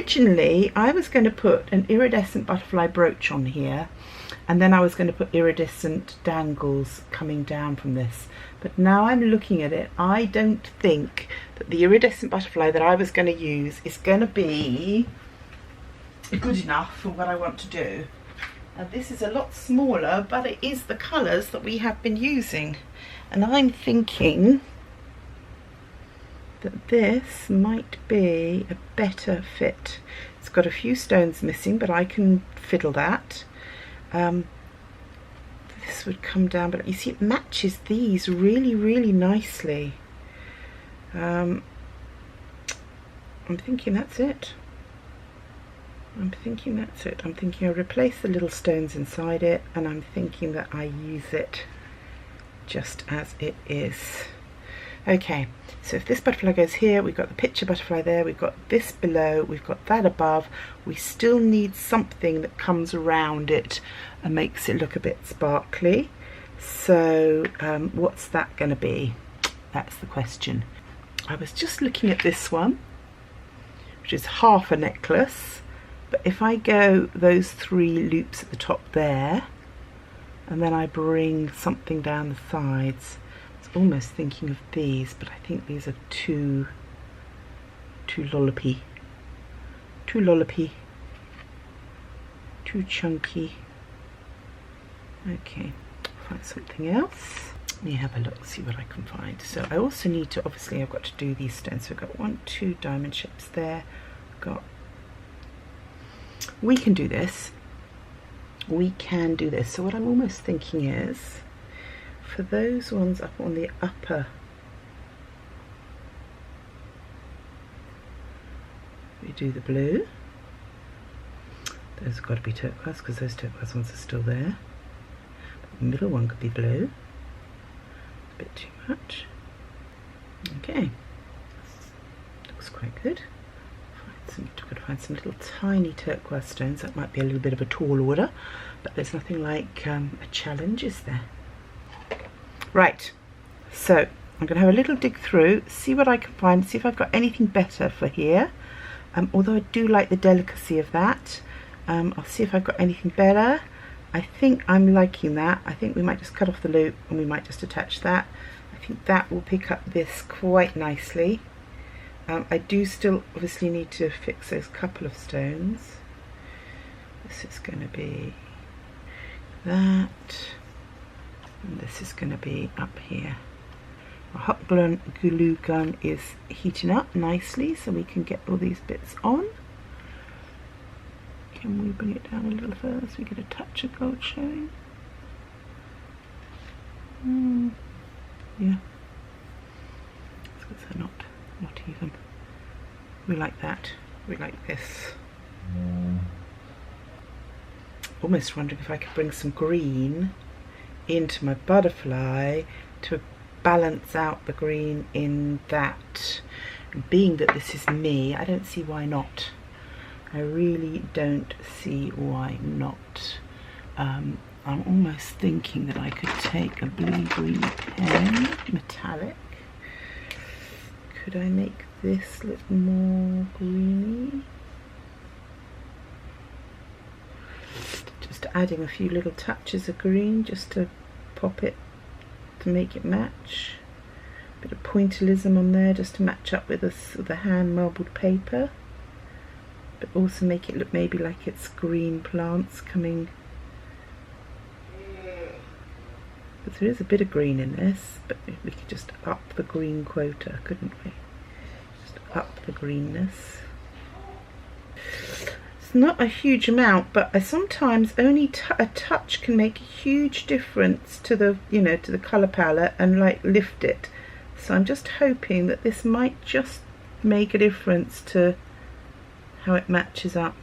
originally I was going to put an iridescent butterfly brooch on here, and then I was going to put iridescent dangles coming down from this. But now I'm looking at it, I don't think that the iridescent butterfly that I was going to use is going to be good enough for what I want to do. Now this is a lot smaller, but it is the colours that we have been using. And I'm thinking that this might be a better fit. It's got a few stones missing, but I can fiddle that. This would come down, but you see it matches these really nicely. I'm thinking that's it. I'm thinking I'll replace the little stones inside it, and I'm thinking that I use it just as it is. Okay, so if this butterfly goes here, we've got the picture butterfly there, we've got this below, we've got that above. We still need something that comes around it and makes it look a bit sparkly. So what's that going to be? That's the question. I was just looking at this one, which is half a necklace, but if I go those 3 loops at the top there, and then I bring something down the sides, almost thinking of these, but I think these are too lollopy, too chunky. Okay, find something else. Let me have a look, see what I can find. So I also need to, obviously I've got to do these stones. So I've got 1, 2 diamond shapes there. We can do this. So what I'm almost thinking is, for those ones up on the upper, we do the blue. Those have got to be turquoise because those turquoise ones are still there. But the middle one could be blue. A bit too much. Okay, looks quite good. I've got to find some little tiny turquoise stones. That might be a little bit of a tall order, but there's nothing like a challenge, is there? Right, so I'm going to have a little dig through, see what I can find, see if I've got anything better for here. Although I do like the delicacy of that. I'll see if I've got anything better. I think I'm liking that. I think we might just cut off the loop and we might just attach that. I think that will pick up this quite nicely. I do still obviously need to fix those couple of stones. This is going to be that. And this is going to be up here. Our hot glue gun is heating up nicely, so we can get all these bits on. Can we bring it down a little further so we get a touch of gold showing? Yeah. So not even. We like that. We like this. Almost wondering if I could bring some green into my butterfly to balance out the green in that. And being that this is me, I don't see why not. I really don't see why not. I'm almost thinking that I could take a blue-green pen, metallic. Could I make this look more greeny? Just adding a few little touches of green just to pop it, to make it match. A bit of pointillism on there just to match up with the hand marbled paper, but also make it look maybe like it's green plants coming. But there is a bit of green in this, but we could just up the green quota, couldn't we? Just up the greenness. It's not a huge amount, but sometimes only a touch can make a huge difference to the, to the colour palette and like lift it. So I'm just hoping that this might just make a difference to how it matches up.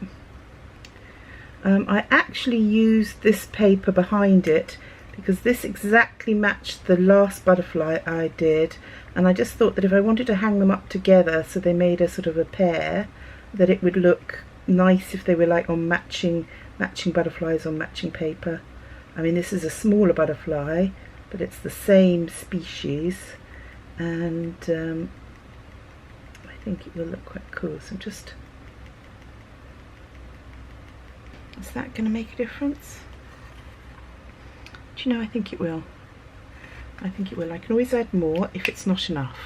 I actually used this paper behind it because this exactly matched the last butterfly I did, and I just thought that if I wanted to hang them up together so they made a sort of a pair, that it would look nice if they were like on matching butterflies on matching paper. I mean, this is a smaller butterfly, but it's the same species, and I think it will look quite cool. So I'm just Is that going to make a difference? Do you know, I think it will. I think it will. I can always add more if it's not enough.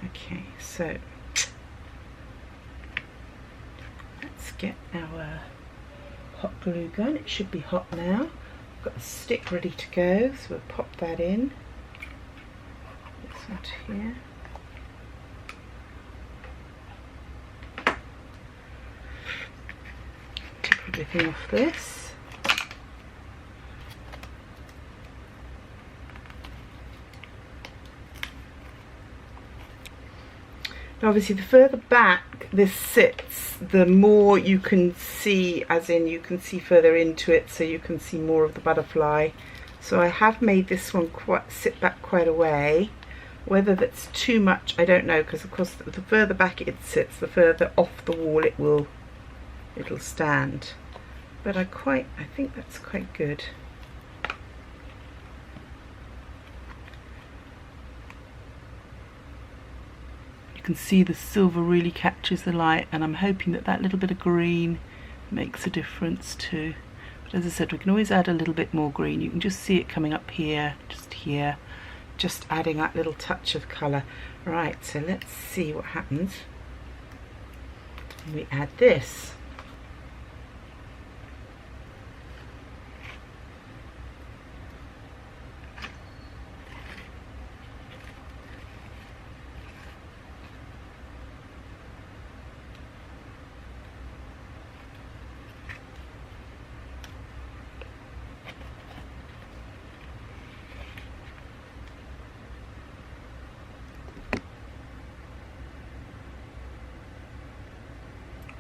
Okay, so let's get our hot glue gun. It should be hot now. I've got the stick ready to go, so we'll pop that in. This one here. Take everything off this. Now obviously the further back this sits, the more you can see, as in you can see further into it, so you can see more of the butterfly. So I have made this one sit back quite a way. Whether that's too much, I don't know, because of course the further back it sits, the further off the wall it'll stand. But I think that's quite good. You can see the silver really catches the light, and I'm hoping that that little bit of green makes a difference too. But as I said, we can always add a little bit more green. You can just see it coming up here, just adding that little touch of colour. Right, so let's see what happens when we add this.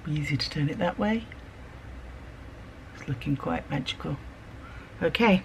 Easy to turn it that way. It's looking quite magical. Okay,